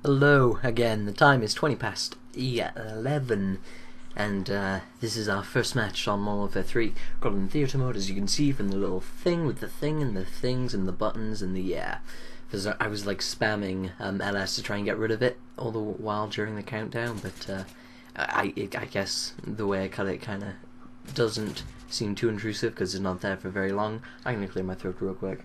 Hello again. The time is 20 past 11, and this is our first match on MW3. Got it in theatre mode, as you can see from the little thing with the thing and the things and the buttons and the because I was like spamming LS to try and get rid of it all the while during the countdown, but I guess the way I cut it kind of doesn't seem too intrusive because it's not there for very long. I'm gonna clear my throat real quick.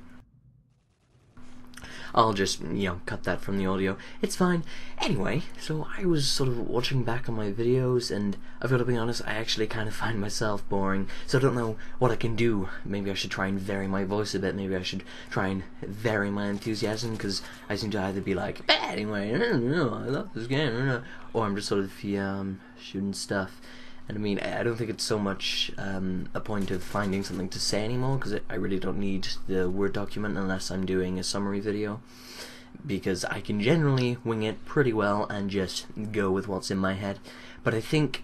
I'll just, cut that from the audio. It's fine. Anyway, so I was sort of watching back on my videos, and I've got to be honest, I actually kind of find myself boring, so I don't know what I can do. Maybe I should try and vary my voice a bit. Maybe I should try and vary my enthusiasm, because I seem to either be like, anyway, I love this game, or I'm just sort of, shooting stuff. And I mean, I don't think it's so much a point of finding something to say anymore, because I really don't need the Word document unless I'm doing a summary video, because I can generally wing it pretty well and just go with what's in my head. But I think,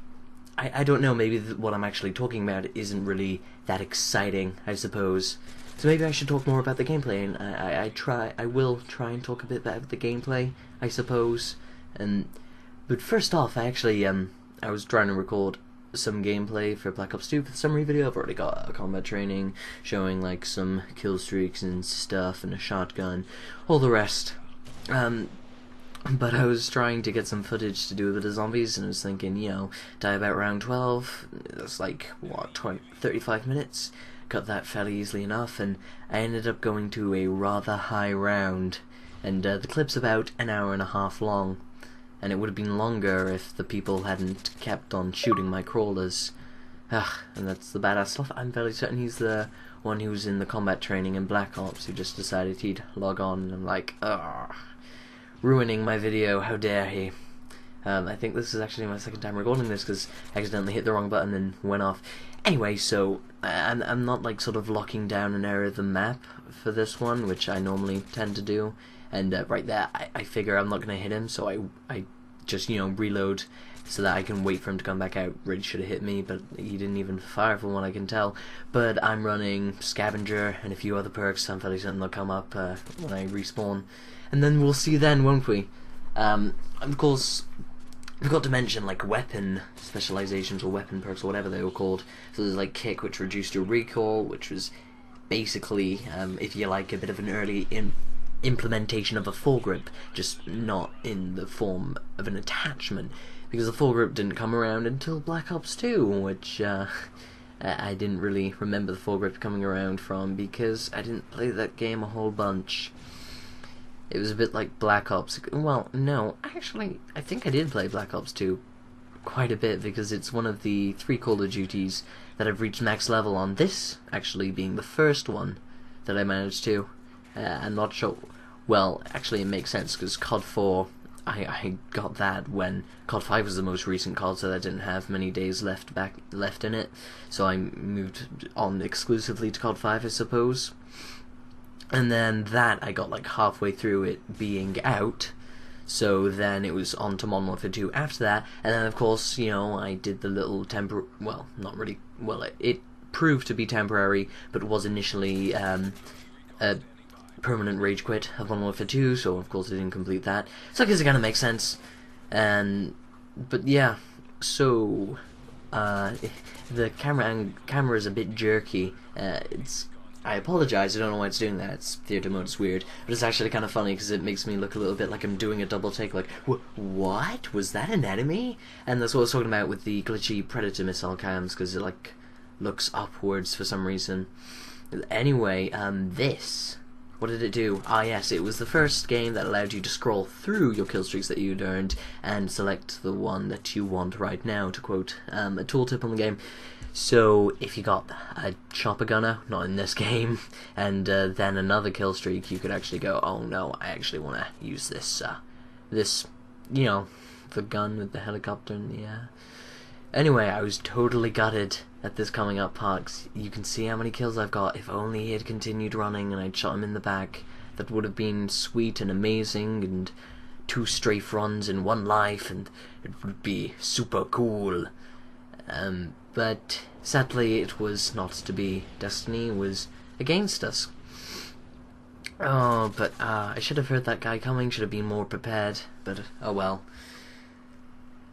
I don't know, maybe what I'm actually talking about isn't really that exciting, I suppose. So maybe I should talk more about the gameplay, and I will try and talk a bit about the gameplay, I suppose. But first off, I actually, I was trying to record some gameplay for Black Ops 2 for the summary video. I've already got a combat training showing like some kill streaks and stuff and a shotgun, all the rest. But I was trying to get some footage to do with the zombies, and I was thinking, die about round 12, that's like, what, 35 minutes? Got that fairly easily enough, and I ended up going to a rather high round, and the clip's about an hour and a half long. And it would have been longer if the people hadn't kept on shooting my crawlers. And that's the badass stuff. I'm fairly certain he's the one who was in the combat training in Black Ops who just decided he'd log on, and I'm like, ruining my video, how dare he. I think this is actually my second time recording this because I accidentally hit the wrong button and went off. Anyway, so I'm not like sort of locking down an area of the map for this one, which I normally tend to do. And right there, I figure I'm not going to hit him, so I just, reload so that I can wait for him to come back out. Really should have hit me, but he didn't even fire from what I can tell. But I'm running Scavenger and a few other perks. I'm fairly certain they'll come up when I respawn. And then we'll see then, won't we? Of course, I forgot to mention, like, weapon specializations or weapon perks or whatever they were called. So there's, like, Kick, which reduced your recoil, which was basically, if you like, a bit of an early implementation of a foregrip, just not in the form of an attachment, because the foregrip didn't come around until Black Ops 2, which I didn't really remember the foregrip coming around from, because I didn't play that game a whole bunch. It was a bit like Black Ops. Well, no, actually, I think I did play Black Ops 2 quite a bit, because it's one of the 3 Call of Duties that I've reached max level on, this actually being the first one that I managed to. I'm not sure. Well, actually, it makes sense because COD 4, I got that when COD 5 was the most recent COD, so that didn't have many days left in it. So I moved on exclusively to COD 5, I suppose. And then that I got like halfway through it being out. So then it was on to Modern Warfare 2 after that, and then of course, I did the little well, not really. Well, it proved to be temporary, but was initially a permanent rage quit of Modern Warfare 2, so of course I didn't complete that. So I guess it kind of makes sense. But yeah, so the camera is a bit jerky. I apologize, I don't know why it's doing that. It's theater mode, it's weird, but it's actually kind of funny because it makes me look a little bit like I'm doing a double take, like, what? Was that an enemy? And that's what I was talking about with the glitchy Predator missile cams, because it like looks upwards for some reason. Anyway, this, what did it do? Ah yes, it was the first game that allowed you to scroll through your kill streaks that you'd earned and select the one that you want right now, to quote a tooltip on the game. So if you got a chopper gunner, not in this game, and then another kill streak, you could actually go, oh no, I actually want to use this, the gun with the helicopter in the air. Anyway, I was totally gutted at this coming up part, 'cause you can see how many kills I've got. If only he had continued running and I'd shot him in the back, that would have been sweet and amazing, and 2 strafe runs in 1 life, and it would be super cool. But sadly it was not to be. Destiny was against us. Oh, but I should have heard that guy coming, should have been more prepared, but oh well.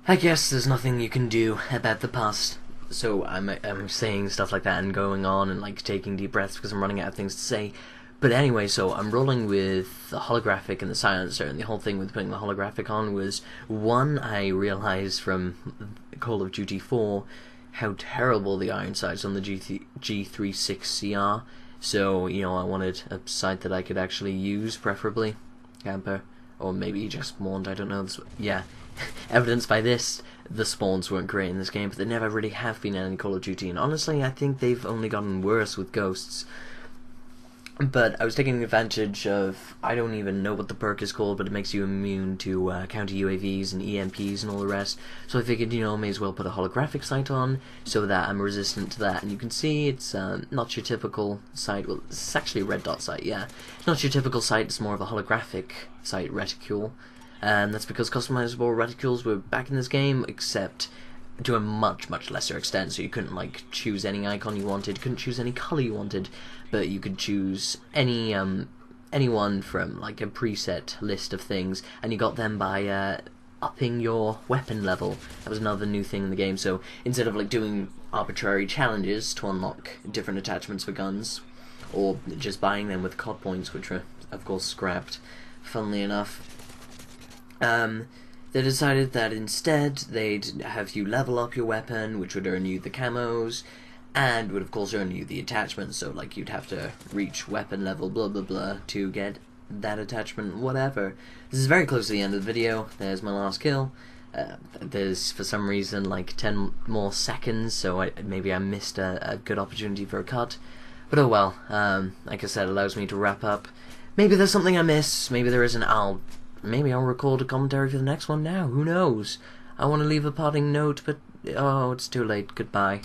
I guess there's nothing you can do about the past. So I'm saying stuff like that and going on and like taking deep breaths because I'm running out of things to say. But anyway, so I'm rolling with the holographic and the silencer, and the whole thing with putting the holographic on was, one, I realized from Call of Duty 4 how terrible the iron sights on the G36C are. So, you know, I wanted a sight that I could actually use, preferably. Camper. Or maybe just spawned, I don't know. Yeah. Evidenced by this, the spawns weren't great in this game, but they never really have been in any Call of Duty. And honestly, I think they've only gotten worse with ghosts. But I was taking advantage of, I don't even know what the perk is called, but it makes you immune to counter UAVs and EMPs and all the rest. So I figured, you know, I may as well put a holographic sight on so that I'm resistant to that. And you can see it's not your typical sight. Well, it's actually a red dot sight, yeah. It's not your typical sight, it's more of a holographic sight reticule. And that's because customizable reticules were back in this game, except to a much, much lesser extent. So you couldn't, like, choose any icon you wanted, couldn't choose any color you wanted, but you could choose any one from like a preset list of things, and you got them by upping your weapon level. That was another new thing in the game. So instead of like doing arbitrary challenges to unlock different attachments for guns, or just buying them with COD points, which were of course scrapped, funnily enough, they decided that instead they'd have you level up your weapon, which would earn you the camos, and would of course earn you the attachment. So like you'd have to reach weapon level blah blah blah to get that attachment, whatever. This is very close to the end of the video. There's my last kill. There's for some reason like 10 more seconds, so maybe I missed a good opportunity for a cut. But oh well, like I said, it allows me to wrap up. Maybe there's something I missed, maybe there isn't. Maybe I'll record a commentary for the next one now, who knows. I want to leave a parting note, but oh, it's too late. Goodbye.